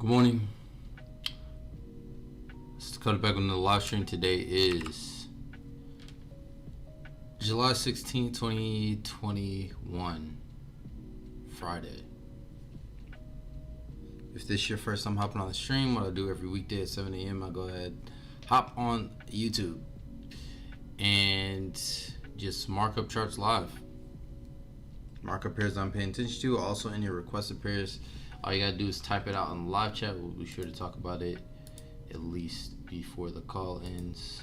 Good morning. It's Dakota back on the live stream. Today is July 16, 2021, Friday. If this is your first time hopping on the stream, what I do every weekday at 7 a.m., I go ahead, hop on YouTube, and just mark up charts live. Mark up pairs I'm paying attention to. Also in your requested pairs, all you gotta do is type it out in the live chat. We'll be sure to talk about it at least before the call ends.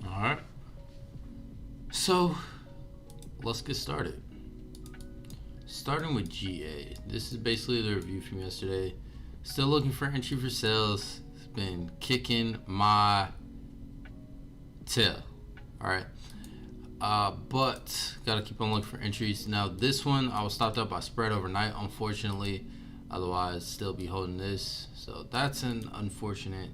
Alright, so let's get started. Starting with GA. This is basically the review from yesterday. Still looking for entry for sales. It's been kicking my tail. Alright. But gotta keep on looking for entries. Now this one I was stopped up by spread overnight, unfortunately. Otherwise still be holding this. So that's an unfortunate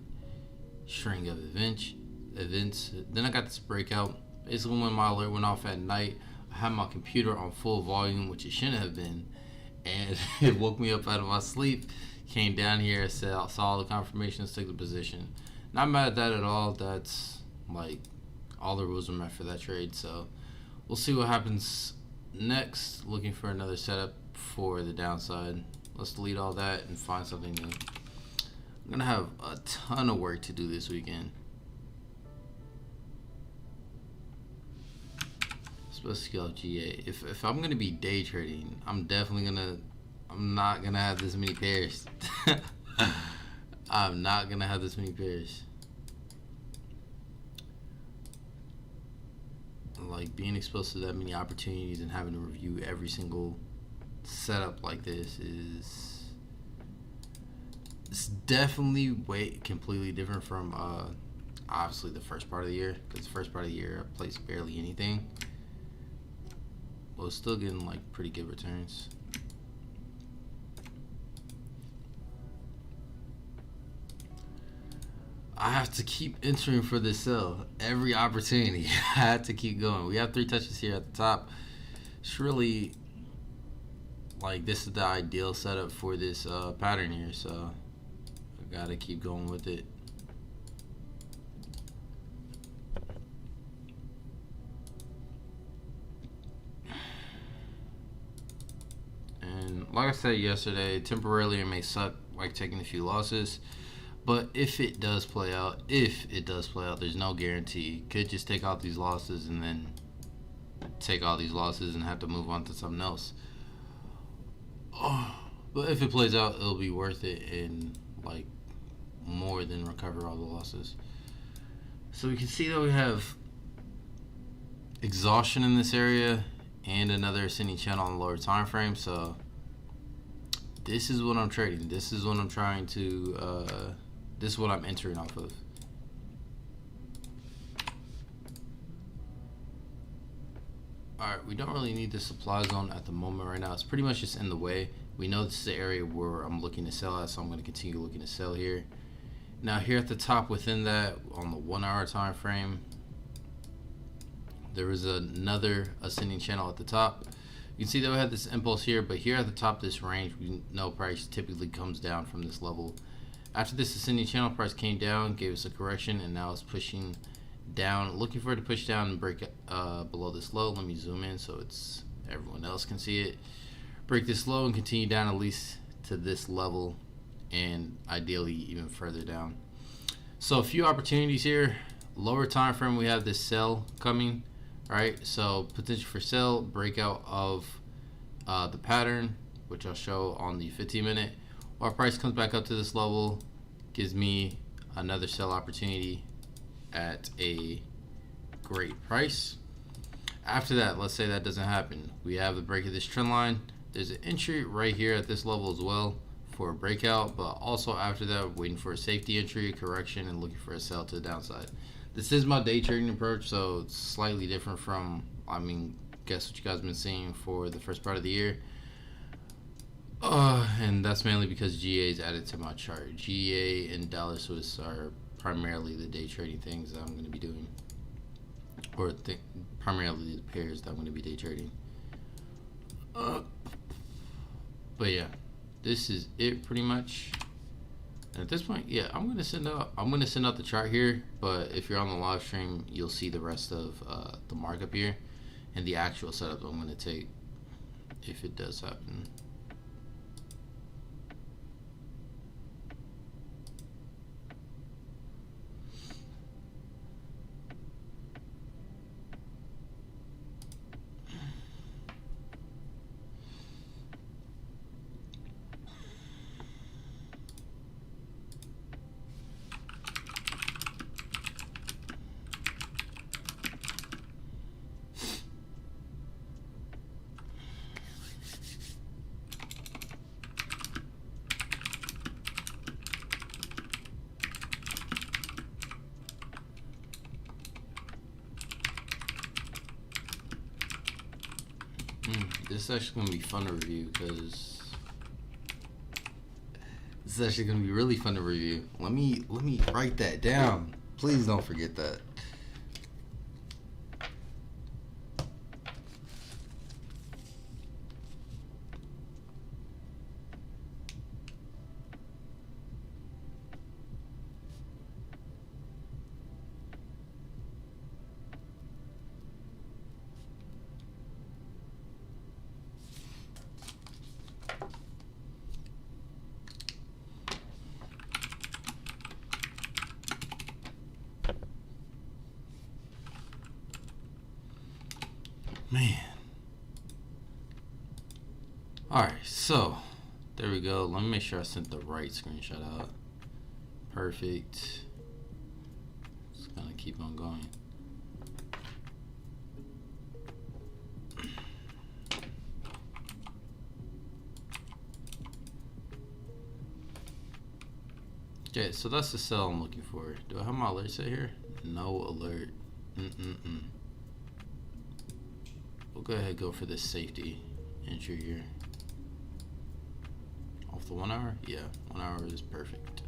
string of events. Then I got this breakout. Basically when my alert went off at night, I had my computer on full volume, which it shouldn't have been, and it woke me up out of my sleep. Came down here, saw all the confirmations, took the position. Not mad at that at all. That's like all the rules are met for that trade. So we'll see what happens next. Looking for another setup for the downside. Let's delete all that and find something new. I'm gonna have a ton of work to do this weekend. Let's go GA. If I'm gonna be day trading, I'm not gonna have this many pairs. I'm not gonna have this many pairs. Like being exposed to that many opportunities and having to review every single setup like this it's definitely completely different from obviously the first part of the year, because the first part of the year I placed barely anything. Well, still getting like pretty good returns. I have to keep entering for this sell. Every opportunity, I have to keep going. We have 3 touches here at the top. It's really like this is the ideal setup for this pattern here, so I gotta keep going with it. Like I said yesterday, temporarily it may suck, like taking a few losses, but if it does play out, there's no guarantee. Could just take out these losses and then take all these losses and have to move on to something else. But if it plays out, it'll be worth it and like more than recover all the losses. So we can see that we have exhaustion in this area and another ascending channel on the lower time frame. So this is what I'm trading. This is what I'm trying to, this is what I'm entering off of. Alright, we don't really need the supply zone at the moment right now. It's pretty much just in the way. We know this is the area where I'm looking to sell at, so I'm going to continue looking to sell here. Now here at the top within that, on the 1 hour time frame, there is another ascending channel at the top. You can see that we have this impulse here, but here at the top of this range, we know price typically comes down from this level. After this ascending channel, price came down, gave us a correction, and now it's pushing down, looking for it to push down and break below this low. Let me zoom in so everyone else can see it. Break this low and continue down at least to this level, and ideally even further down. So a few opportunities here. Lower time frame, we have this sell coming. Alright, so potential for sell, breakout of the pattern, which I'll show on the 15-minute. Our price comes back up to this level, gives me another sell opportunity at a great price. After that, let's say that doesn't happen. We have the break of this trend line, there's an entry right here at this level as well for a breakout, but also after that, waiting for a safety entry, a correction, and looking for a sell to the downside. This is my day trading approach, so it's slightly different from, I mean, guess what you guys have been seeing for the first part of the year. And that's mainly because GA is added to my chart. GA and dollar Swiss are primarily the day trading things that I'm going to be doing, or primarily the pairs that I'm going to be day trading. But yeah, this is it pretty much. And at this point, yeah, I'm gonna send out the chart here. But if you're on the live stream, you'll see the rest of the markup here and the actual setup I'm gonna take if it does happen. This is actually gonna be fun to review because this is actually gonna be really fun to review. Let me write that down. Please don't forget that. Man. Alright, so there we go. Let me make sure I sent the right screenshot out. Perfect. Just gonna keep on going. Okay, so that's the cell I'm looking for. Do I have my alert set here? No alert. We'll go ahead and go for this safety entry here. Off the 1 hour? Yeah, 1 hour is perfect.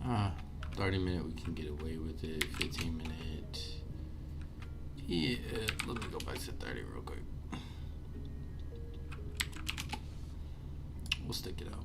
Ah, 30 minute we can get away with it. 15 minute. Yeah, let me go back to 30 real quick. We'll stick it out.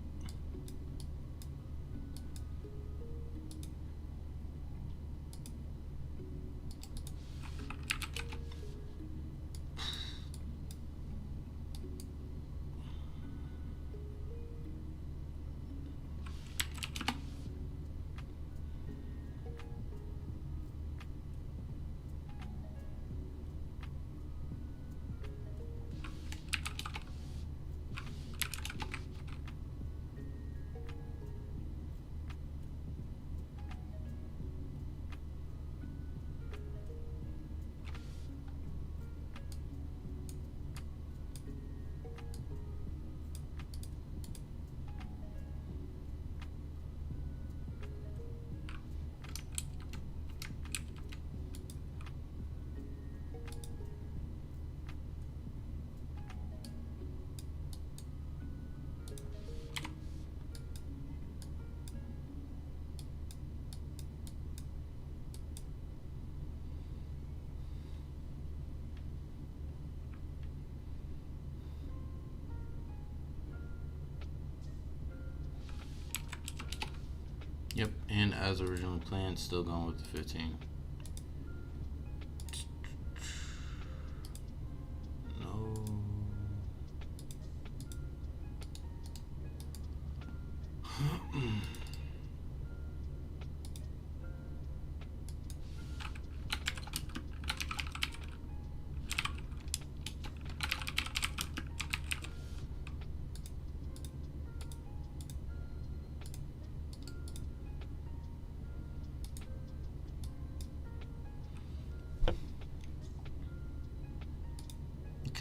Yep, and as originally planned, still going with the 15.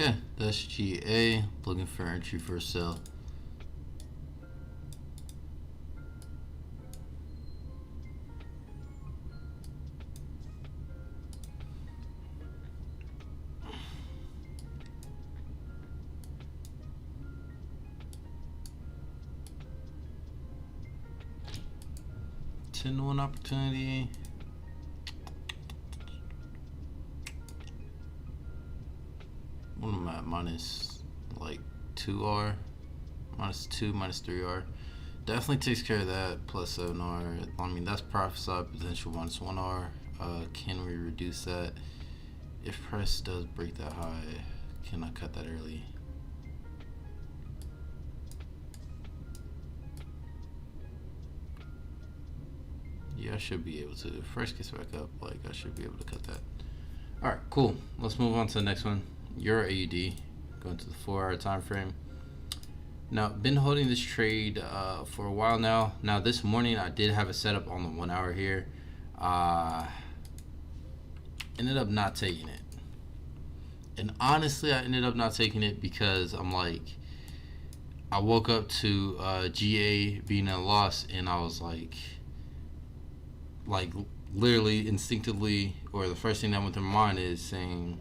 Okay, that's GA. Looking for entry for a sell. Ten one opportunity. What am I at? Minus like 2R, minus 2, minus 3R. Definitely takes care of that. Plus 7R. I mean, that's profit side potential minus 1R. Can we reduce that? If price does break that high, can I cut that early? Yeah, I should be able to. If price gets back up, like, I should be able to cut that. All right, cool. Let's move on to the next one. EURAUD, going to the 4-hour time frame. Now, been holding this trade for a while now. Now, this morning I did have a setup on the 1 hour here. Ended up not taking it. And honestly, I ended up not taking it because I'm like, I woke up to GA being a loss, and I was like literally instinctively, or the first thing that went through my mind is saying,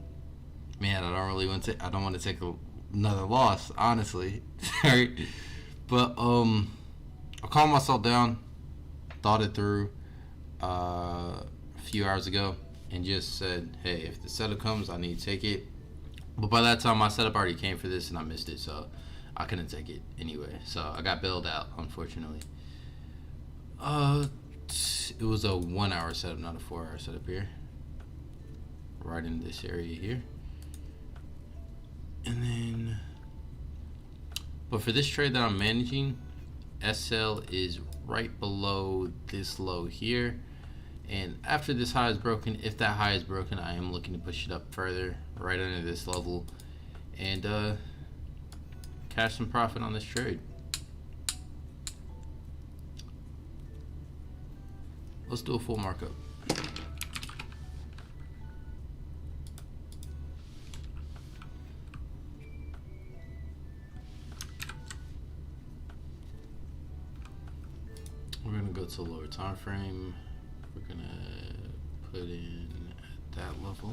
man, I don't want to take another loss, honestly. Right? But I calmed myself down, thought it through a few hours ago, and just said, hey, if the setup comes, I need to take it. But by that time, my setup already came for this, and I missed it, so I couldn't take it anyway. So I got bailed out, unfortunately. It was a 1 hour setup, not a 4 hour setup here. Right in this area here. And then, but for this trade that I'm managing, SL is right below this low here. And after this high is broken, if that high is broken, I am looking to push it up further, right under this level, and cash some profit on this trade. Let's do a full markup. We're gonna go to lower time frame. We're gonna put in at that level.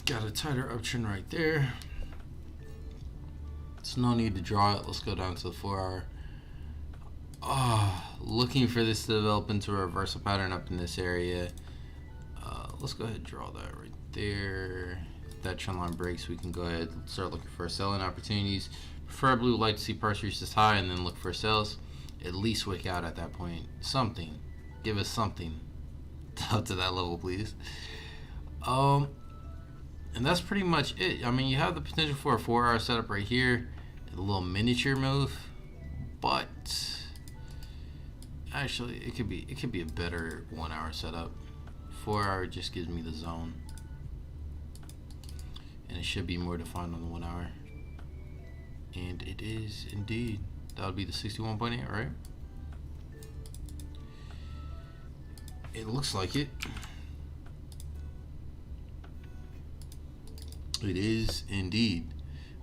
Got a tighter uptrend right there. There's no need to draw it. Let's go down to the 4 hour. Looking for this to develop into a reversal pattern up in this area. Let's go ahead and draw that right there. If that trend line breaks, we can go ahead and start looking for selling opportunities. Preferably, we'd like to see price reach this high and then look for sales. At least wick out at that point. Something. Give us something up to that level, please. And that's pretty much it. I mean, you have the potential for a 4 hour setup right here, a little miniature move, but actually it could be a better 1 hour setup. 4 hour just gives me the zone, and it should be more defined on the 1 hour, and it is indeed. That would be the 61.8, right? It looks like it. It is indeed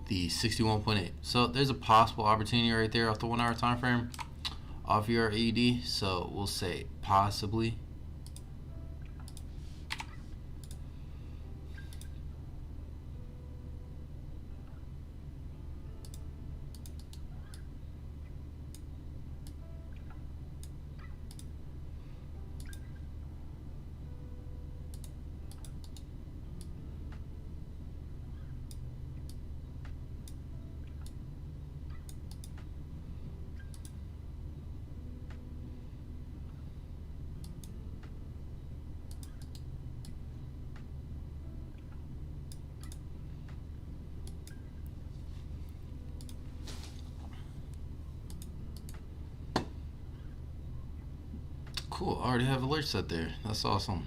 the 61.8. So there's a possible opportunity right there off the 1 hour time frame off your EURAUD. So we'll say possibly. Cool, I already have alerts set there. That's awesome.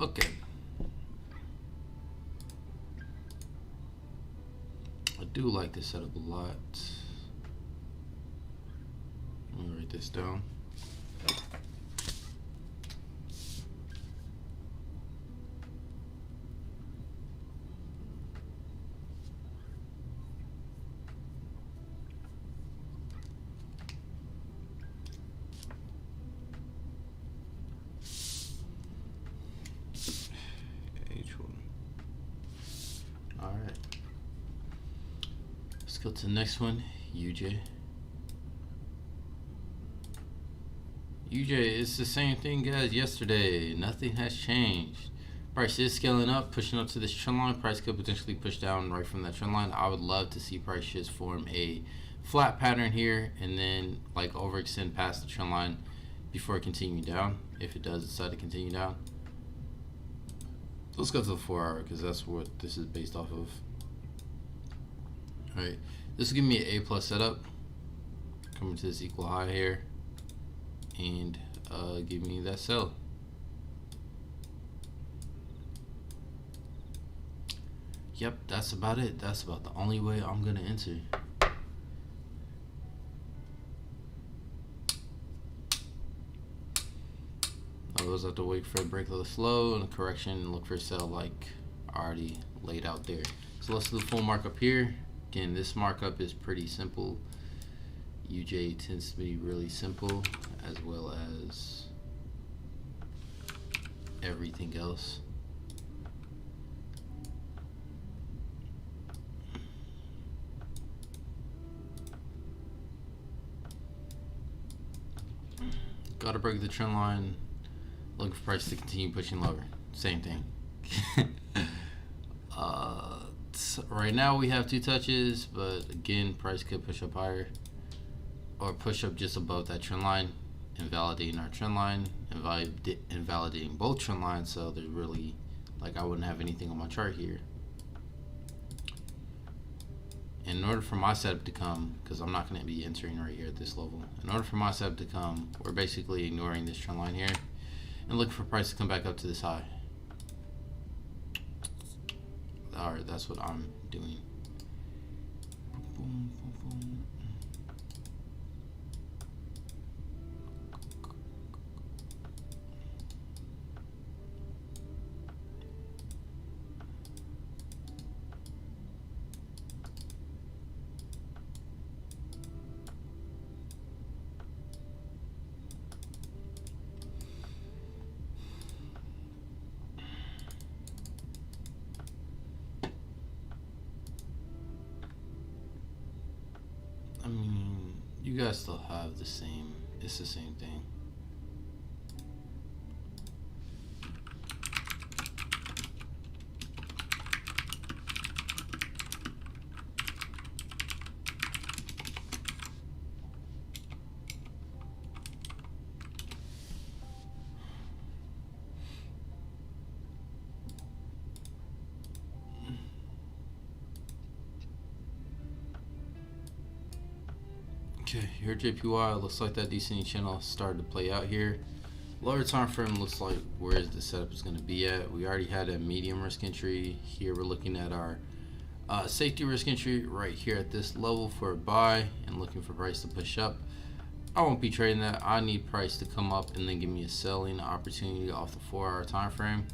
Okay. I do like this setup a lot. Let me write this down. Alright. Let's go to the next one, UJ. UJ, it's the same thing as yesterday. Nothing has changed. Price is scaling up, pushing up to this trend line. Price could potentially push down right from that trend line. I would love to see price just form a flat pattern here and then like overextend past the trend line before continuing down, if it does decide to continue down. Let's go to the 4 hour because that's what this is based off of. Alright, this will give me an A+ setup. Coming to this equal high here and give me that sell. Yep, that's about it. That's about the only way I'm gonna enter. I always have to wait for a break of the flow and a correction and look for a sell like already laid out there. So let's do the full markup here. Again, this markup is pretty simple. UJ tends to be really simple, as well as everything else. Gotta break the trend line. Looking for price to continue pushing lower. Same thing. Right now we have 2 touches, but again, price could push up higher or push up just above that trend line, invalidating our trend line, invalidating both trend lines. So there's really, like, I wouldn't have anything on my chart here. And in order for my setup to come, because I'm not going to be entering right here at this level, in order for my setup to come, we're basically ignoring this trend line here and looking for price to come back up to this high. Alright, that's what I'm doing. Boom, boom, boom. I mean, you guys still have the same, it's the same thing. Okay, EURJPY looks like that descending channel started to play out here. Lower time frame looks like where the setup is going to be at. We already had a medium risk entry. Here we're looking at our safety risk entry right here at this level for a buy and looking for price to push up. I won't be trading that. I need price to come up and then give me a selling opportunity off the 4 hour time frame,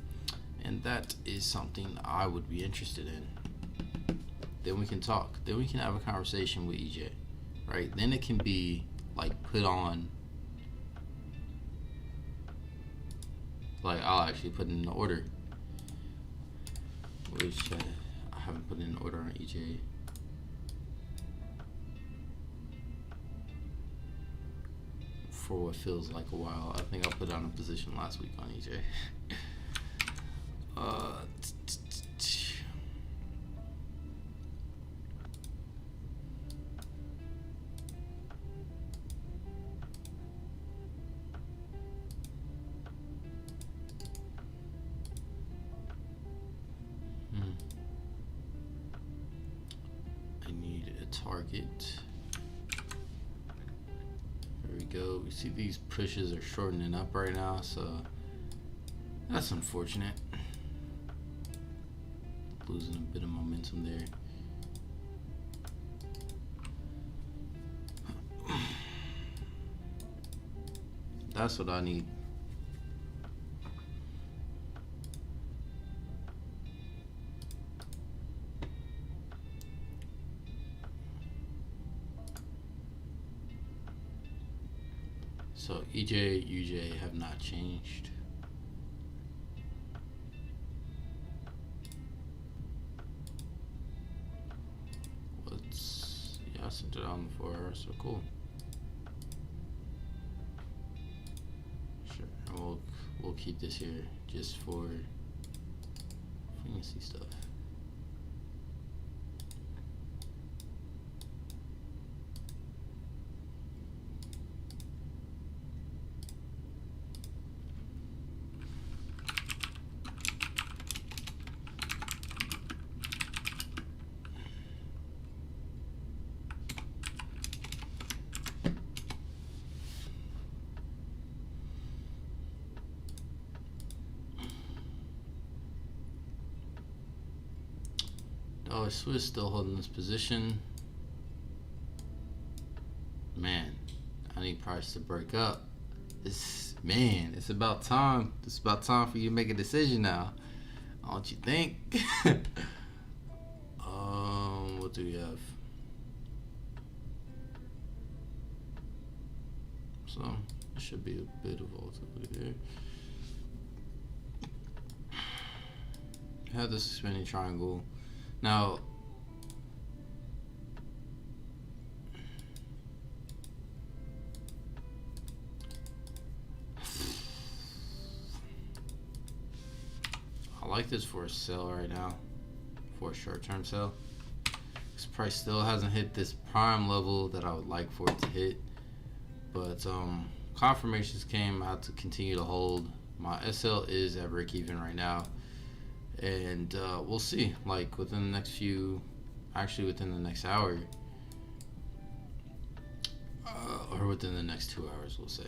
and that is something I would be interested in. Then we can talk. Then we can have a conversation with EJ. Right, then it can be like put on, like I'll actually put in an order, which I haven't put in an order on EJ. For what feels like a while. I think I put on a position last week on EJ. I need a target. There we go. We see these pushes are shortening up right now, so that's unfortunate. Losing a bit of momentum there. That's what I need. So EJ, UJ have not changed. I sent it on the 4 hours, so cool. Sure, we'll keep this here just for fancy stuff. Dollar Swiss still holding this position. Man, I need price to break up. It's about time. It's about time for you to make a decision now. Don't you think? What do we have? So there should be a bit of volatility there. I have this spinning triangle. Now, I like this for a sell right now, for a short-term sell. This price still hasn't hit this prime level that I would like for it to hit, but confirmations came out to continue to hold. My SL is at break even right now. And we'll see, like within the next within the next hour, or within the next 2 hours, we'll say.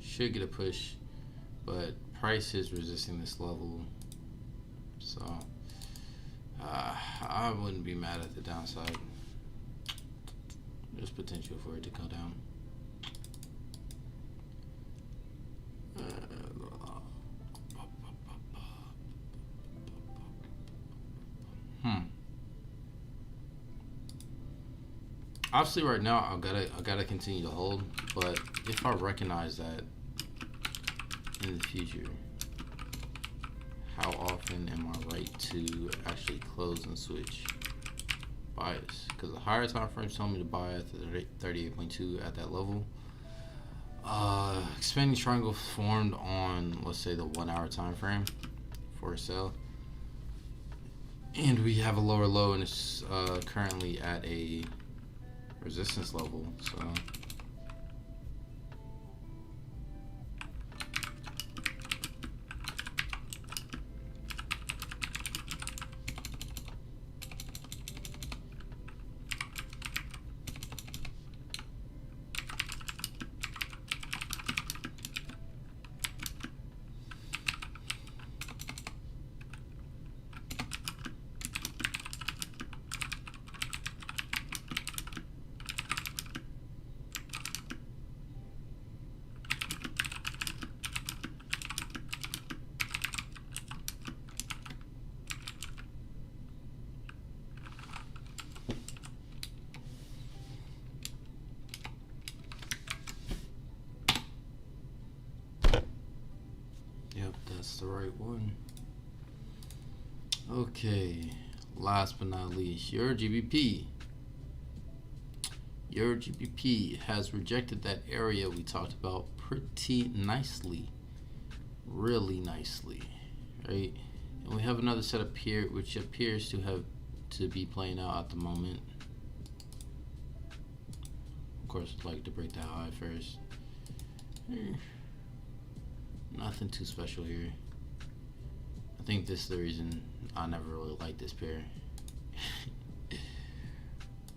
Should get a push, but price is resisting this level. So I wouldn't be mad at the downside. There's potential for it to go down. Obviously, right now I gotta continue to hold, but if I recognize that in the future, how often am I right to actually close and switch bias? Because the higher time frames told me to buy at the 38.2 at that level. Expanding triangle formed on, let's say, the 1 hour time frame for a sell, and we have a lower low, and it's currently at a resistance level. So that's the right one. Okay, last but not least, EURGBP. EURGBP has rejected that area we talked about pretty nicely, really nicely, right? And we have another setup here which appears to be playing out at the moment. Of course, I'd like to break that high first. Nothing too special here. I think this is the reason I never really liked this pair.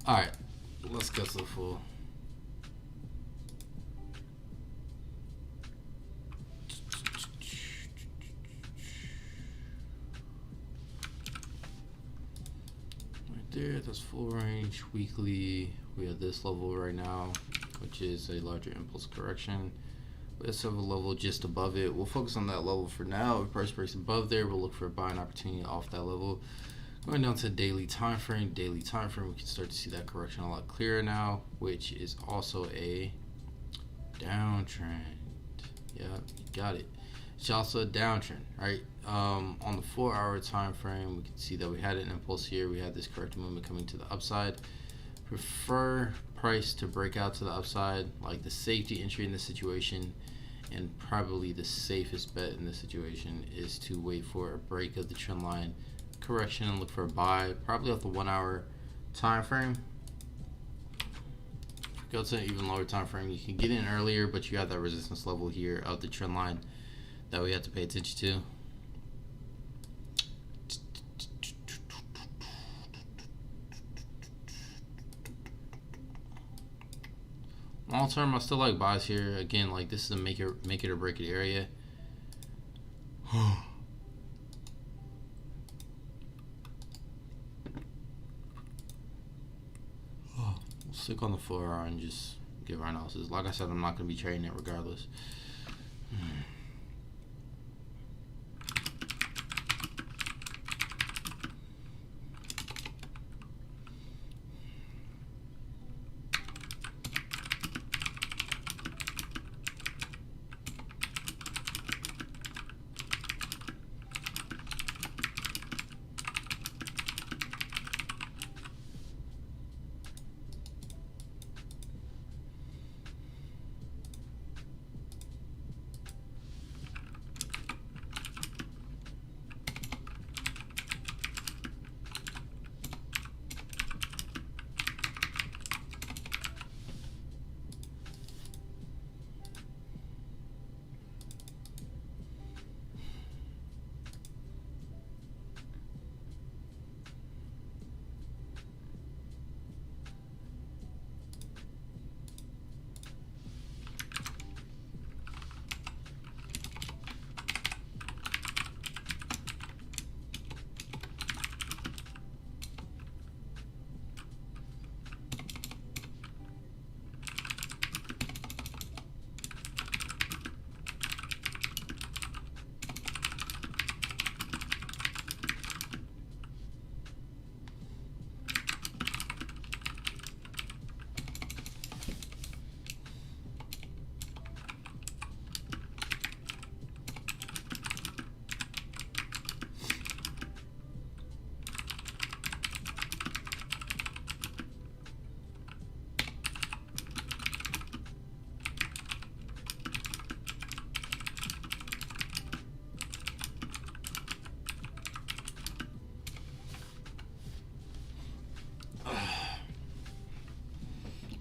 Alright, let's go to the full. there. That's full range. Weekly, we have this level right now, which is a larger impulse correction. Let's have a level just above it. We'll focus on that level for now. If price breaks above there, we'll look for a buying opportunity off that level. Going down to daily time frame. Daily time frame, we can start to see that correction a lot clearer now, which is also a downtrend. Yeah, you got it. It's also a downtrend, right? On the 4-hour time frame, we can see that we had an impulse here. We had this corrective movement coming to the upside. Prefer price to break out to the upside, like the safety entry in this situation, and probably the safest bet in this situation is to wait for a break of the trend line correction and look for a buy, probably off the 1-hour time frame. Go to an even lower time frame, you can get in earlier, but you have that resistance level here of the trend line that we have to pay attention to. Long term, I still like buys here. Again, like this is a make it or break it area. Stick on the 4-hour and just give our analysis. Like I said, I'm not going to be trading it regardless.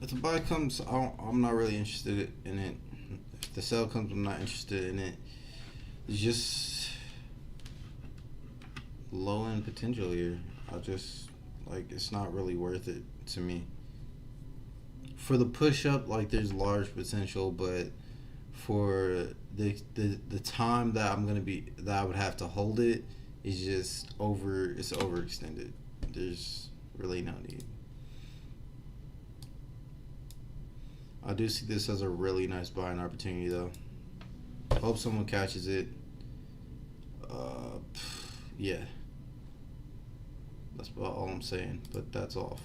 If the buy comes, I'm not really interested in it. If the sell comes, I'm not interested in it. It's just low end potential here. I just, like, it's not really worth it to me. For the push up, like, there's large potential, but for the time that I would have to hold it is just it's overextended. There's really no need. I do see this as a really nice buying opportunity though. Hope someone catches it. Yeah. That's about all I'm saying, but that's off.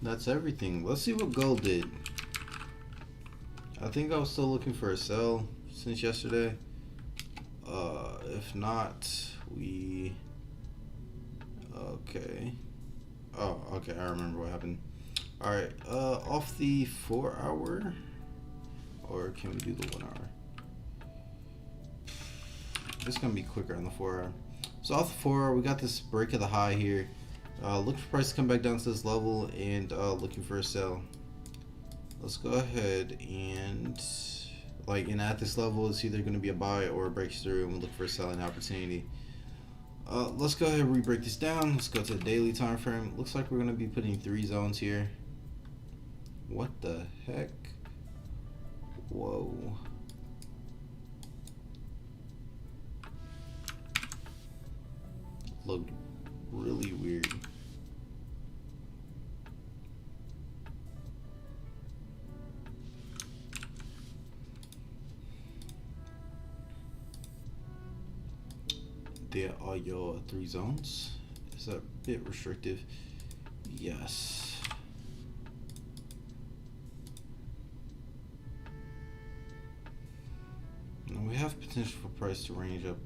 That's everything. Let's see what gold did. I think I was still looking for a sell since yesterday. If not, okay. Oh, okay, I remember what happened. Alright, off the 4-hour, or can we do the 1-hour? It's gonna be quicker on the 4-hour. So off the 4-hour, we got this break of the high here. Looking for price to come back down to this level and looking for a sell. let's go ahead and at this level, it's either going to be a buy or a breakthrough, and we'll look for a selling opportunity. Let's go ahead and re-break this down. Let's go to the daily time frame. Looks like we're going to be putting 3 zones here. What the heck? Whoa. Looked really weird. There are your 3 zones. Is that a bit restrictive? Yes. Now we have potential for price to range up,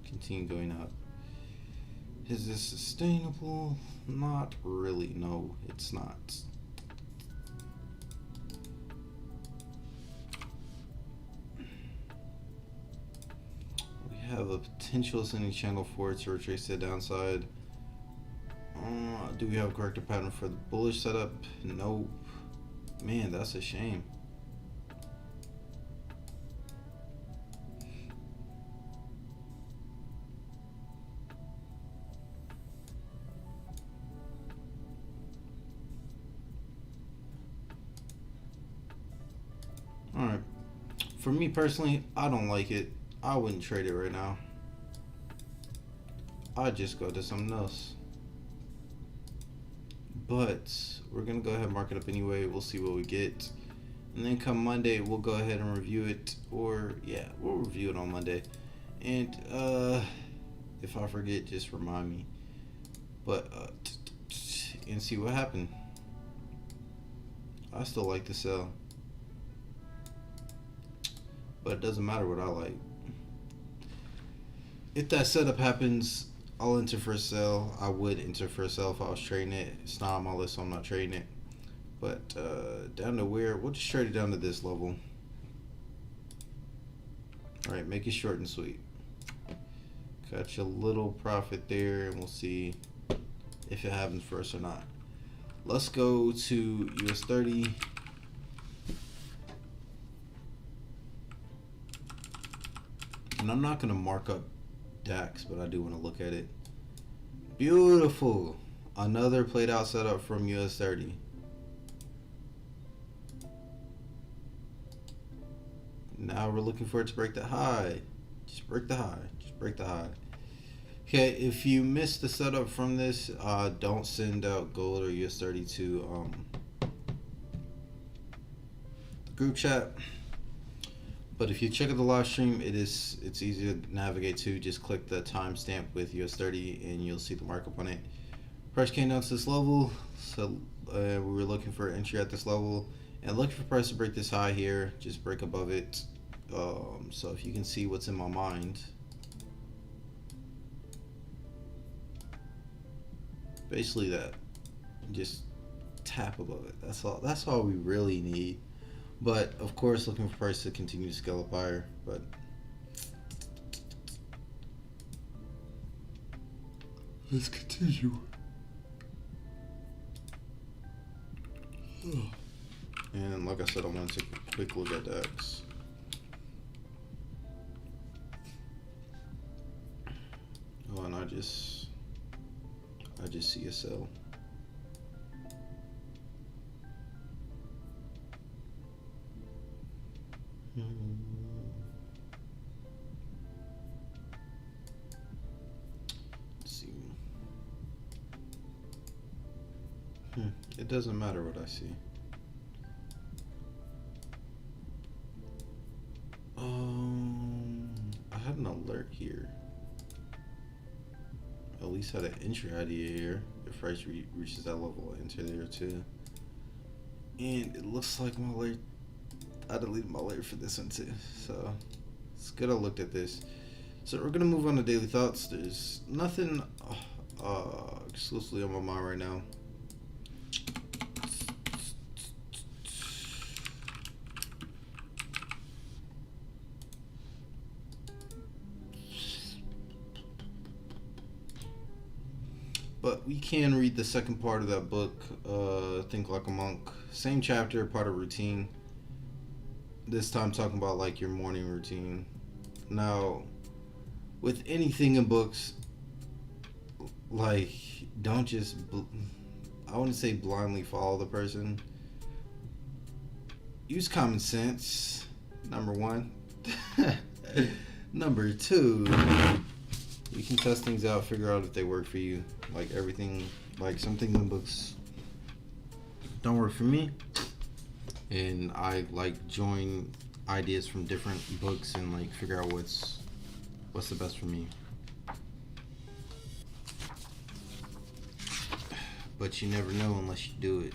continue going up. Is this sustainable? Not really. No, it's not. Have a potential ascending channel for it to retrace the downside. Do we have a corrective pattern for the bullish setup? Nope. Man, that's a shame. Alright. For me personally, I don't like it. I wouldn't trade it right now. I'd just go to something else. But we're gonna go ahead and mark it up anyway. We'll see what we get, and then come Monday we'll go ahead and review it. Or yeah, we'll review it on Monday. And if I forget, just remind me. But and see what happened. I still like to sell, but it doesn't matter what I like. If that setup happens, I'll enter for a sell. I would enter for a sell if I was trading it. It's not on my list, so I'm not trading it. But down to where? We'll just trade it down to this level. Alright, make it short and sweet. Catch a little profit there, and we'll see if it happens for us or not. Let's go to US 30. And I'm not going to mark up DAX, but I do want to look at it. Beautiful. Another played out setup from US 30. Now we're looking for it to break the high. Just break the high. Just break the high. Okay, if you missed the setup from this, don't send out gold or US 30 to the group chat. But if you check out the live stream, it's easy to navigate to. Just click the timestamp with US 30 and you'll see the markup on it. Price came down to this level, so we were looking for entry at this level and looking for price to break this high here, just break above it. So if you can see what's in my mind, basically that, just tap above it. That's all we really need. But of course, looking for price to continue to scale up higher. But let's continue. And like I said, I'm gonna take a quick look at DAX. Oh, and I just see a sell. Let's see. It doesn't matter what I see. I had an alert here. At least had an entry idea here. If price reaches that level, I'll enter there too. And it looks like my alert, I deleted my alert for this one too. So it's good I looked at this. So we're gonna move on to daily thoughts. There's nothing exclusively on my mind right now. But we can read the second part of that book, Think Like a Monk. Same chapter, part of routine. This time talking about like your morning routine. Now, with anything in books, like, don't just, I wouldn't say blindly follow the person. Use common sense, number one. Number two, you can test things out, figure out if they work for you. Like everything, like some things in books don't work for me. And I like join ideas from different books and like figure out what's the best for me. But you never know unless you do it.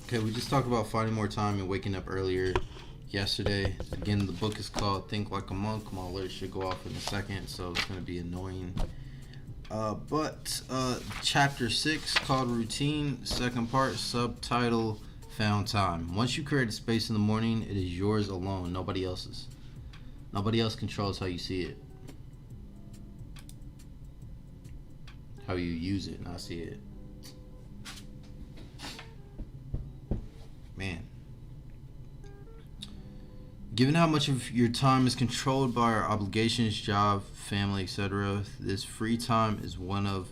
Okay, we just talked about finding more time and waking up earlier yesterday. Again, the book is called Think Like a Monk. My alert should go off in a second, so it's going to be annoying. But chapter 6 called Routine, second part, subtitle Found Time. Once you create a space in the morning, it is yours alone, nobody else's. Nobody else controls how you see it. How you use it, not see it. Man. Given how much of your time is controlled by our obligations, job, family, etc., this free time is one of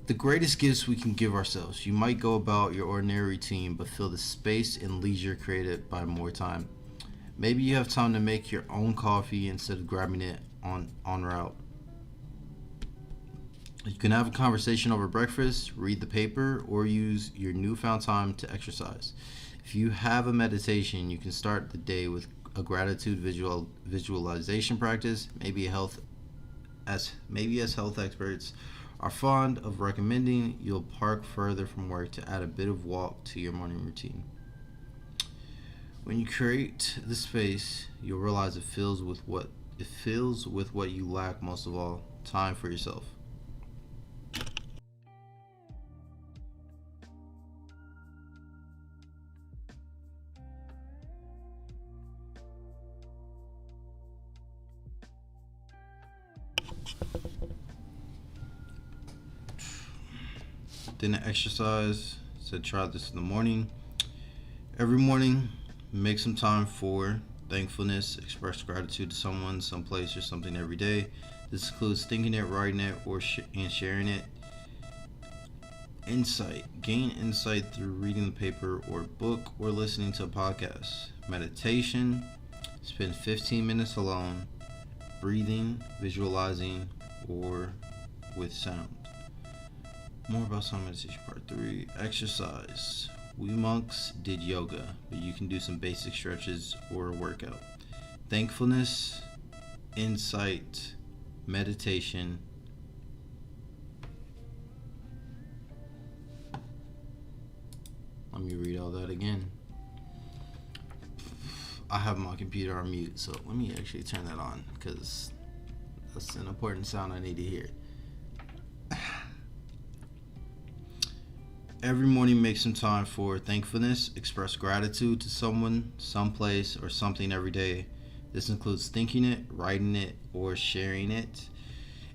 the greatest gifts we can give ourselves. You might go about your ordinary routine, but feel the space and leisure created by more time. Maybe you have time to make your own coffee instead of grabbing it en route. You can have a conversation over breakfast, read the paper, or use your newfound time to exercise. If you have a meditation, you can start the day with a gratitude visualization practice. Maybe as health experts are fond of recommending, you'll park further from work to add a bit of walk to your morning routine. When you create the space, you'll realize it fills with what you lack most of all: time for yourself. Then exercise. Said try this in the morning. Every morning, make some time for thankfulness. Express gratitude to someone, someplace, or something every day. This includes thinking it, writing it, and sharing it. Insight. Gain insight through reading the paper or book or listening to a podcast. Meditation. Spend 15 minutes alone, breathing, visualizing, or with sound. More about sound meditation part 3. Exercise. We monks did yoga, but you can do some basic stretches or a workout. Thankfulness, insight, meditation. Let me read all that again. I have my computer on mute, so let me actually turn that on because that's an important sound I need to hear. Every morning, make some time for thankfulness. Express gratitude to someone, someplace, or something every day. This includes thinking it, writing it, or sharing it.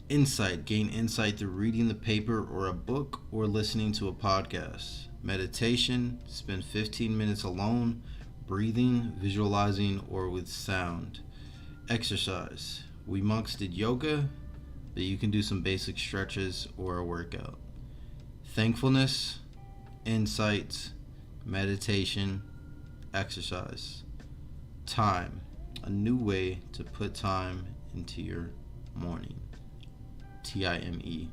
Insight. Gain insight through reading the paper or a book or listening to a podcast. Meditation. Spend 15 minutes alone, breathing, visualizing, or with sound. Exercise. We monks did yoga, but you can do some basic stretches or a workout. Thankfulness, insight, meditation, exercise. Time. A new way to put time into your morning. TIME.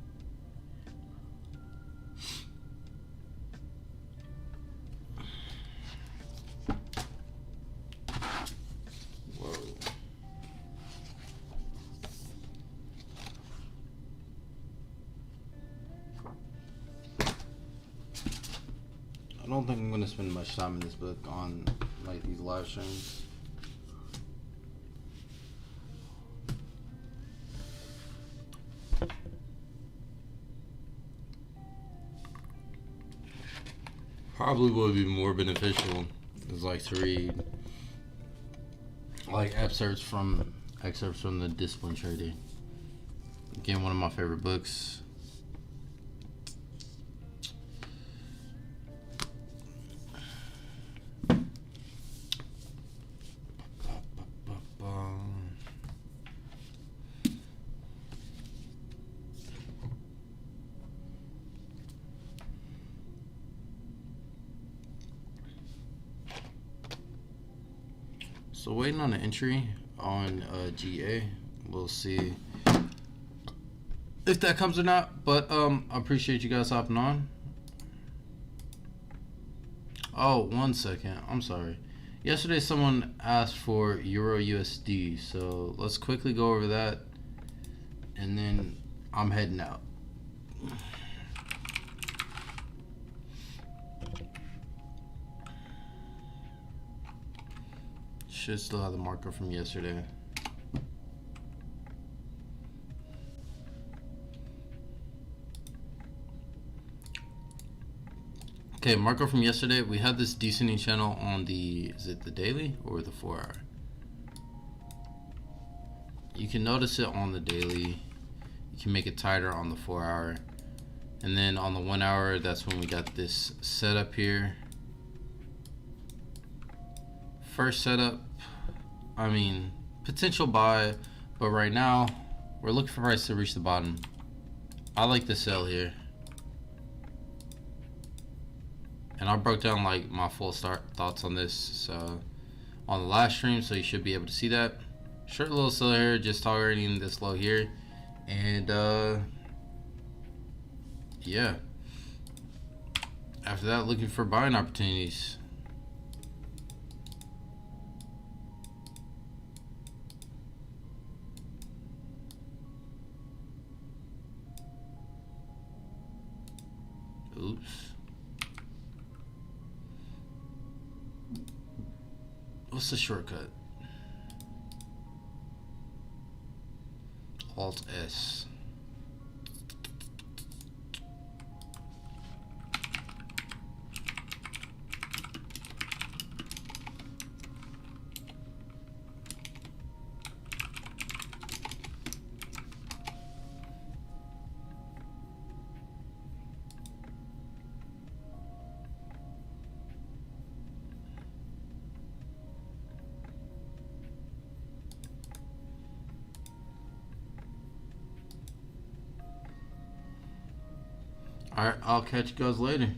Whoa. I don't think I'm going to spend much time in this book on like these live streams. Probably would be more beneficial is like to read like excerpts from the Discipline Trading. Again, one of my favorite books. So waiting on an entry on GA. We'll see if that comes or not. But I appreciate you guys hopping on. Oh, 1 second. I'm sorry. Yesterday someone asked for EURUSD, so let's quickly go over that, and then I'm heading out. Should still have the marker from yesterday. Okay, marker from yesterday. We had this descending channel on the, is it the daily or the 4 hour? You can notice it on the daily. You can make it tighter on the 4 hour. And then on the 1 hour, that's when we got this setup here. First setup, I mean, potential buy, but right now we're looking for price to reach the bottom. I like the sell here, and I broke down like my full thoughts on this so on the last stream, so you should be able to see that. Short little sell here, just targeting this low here, and yeah, after that looking for buying opportunities. Oops. What's the shortcut? Alt S. Alright, I'll catch you guys later.